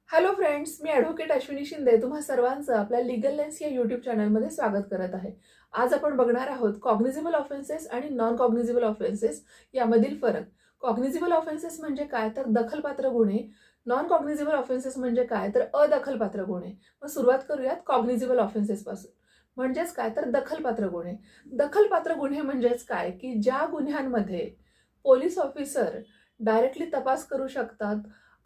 Hello friends, मी advocate Ashwini Shinde तुम्हा सर्वांचं आपल्या लीगल लेन्स या यूट्यूब चॅनलमध्ये स्वागत करत आहे. आज आपण बघणार आहोत कॉग्निझेबल ऑफेन्सेस आणि नॉन कॉग्निझेबल ऑफेन्सेस यामधील फरक. कॉग्निझेबल ऑफेन्सेस म्हणजे काय तर दखलपात्र गुन्हे, नॉन कॉग्निझेबल ऑफेन्सेस म्हणजे काय तर अदखलपात्र गुन्हे. मग सुरुवात करूयात कॉग्निझेबल ऑफेन्सेस पासून. म्हणजेच काय तर दखलपात्र गुन्हे. दखलपात्र गुन्हे म्हणजेच काय की ज्या गुन्ह्यांमध्ये पोलीस ऑफिसर डायरेक्टली तपास करू शकतात,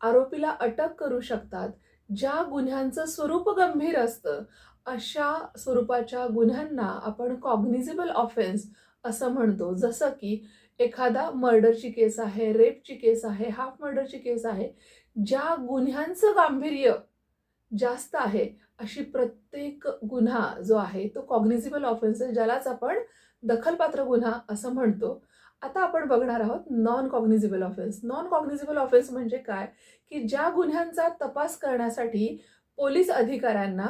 आरोपीला अटक करू शकतात, ज्या गुन्ह्यांचं स्वरूप गंभीर असतं अशा स्वरूपाच्या गुन्ह्यांना आपण कॉग्निझेबल ऑफेन्स असं म्हणतो. जसं की एखादा मर्डरची केस आहे, रेपची केस आहे, हाफ मर्डरची केस आहे, ज्या गुन्ह्यांचं गांभीर्य जास्त आहे अशी प्रत्येक गुन्हा जो आहे तो कॉग्निझेबल ऑफेन्स आहे, ज्यालाच आपण दखलपात्र गुन्हा असं म्हणतो. आता आपण बघणार आहोत नॉन कॉग्निझेबल ऑफेन्स. नॉन कॉग्निझेबल ऑफेन्स म्हणजे काय की ज्या गुन्ह्यांचा तपास करण्यासाठी पोलीस अधिकाऱ्यांना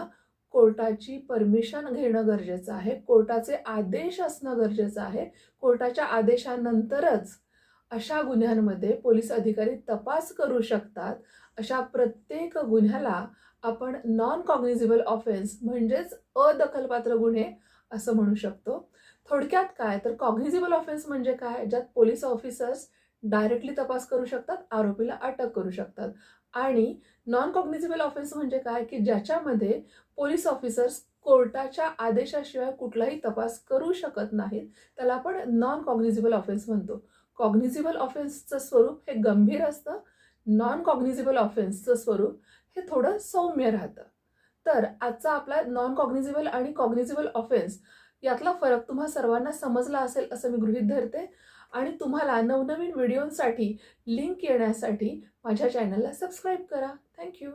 कोर्टाची परमिशन घेणं गरजेचं आहे, कोर्टाचे आदेश असणं गरजेचं आहे. कोर्टाच्या आदेशानंतरच अशा गुन्ह्यांमध्ये पोलीस अधिकारी तपास करू शकतात. अशा प्रत्येक गुन्ह्याला आपण नॉन कॉग्निझेबल ऑफेन्स म्हणजेच अदखलपात्र गुन्हे असं म्हणू शकतो. थोडक्यात काय तर कॉग्निझेबल ऑफेन्स म्हणजे काय, ज्यात पोलीस ऑफिसर्स डायरेक्टली तपास करू शकतात, आरोपीला अटक करू शकतात. आणि नॉन कॉग्निझेबल ऑफेन्स म्हणजे काय की ज्याच्यामध्ये पोलीस ऑफिसर्स कोर्टाच्या आदेशाशिवाय कुठलाही तपास करू शकत नाहीत, त्याला आपण नॉन कॉग्निझेबल ऑफेन्स म्हणतो. कॉग्निझेबल ऑफेन्सचं स्वरूप हे गंभीर असतं, नॉन कॉग्निझेबल ऑफेन्सचं स्वरूप हे थोडं सौम्य राहतं. तर आजचा आपला नॉन कॉग्निझेबल आणि कॉग्निझेबल ऑफेन्स यातला फरक तुम्हा सर्वांना समजला असेल असं मी गृहीत धरते. आणि तुम्हाला नवनवीन व्हिडिओंसाठी लिंक येण्यासाठी माझ्या चॅनलला सबस्क्राईब करा. थँक्यू.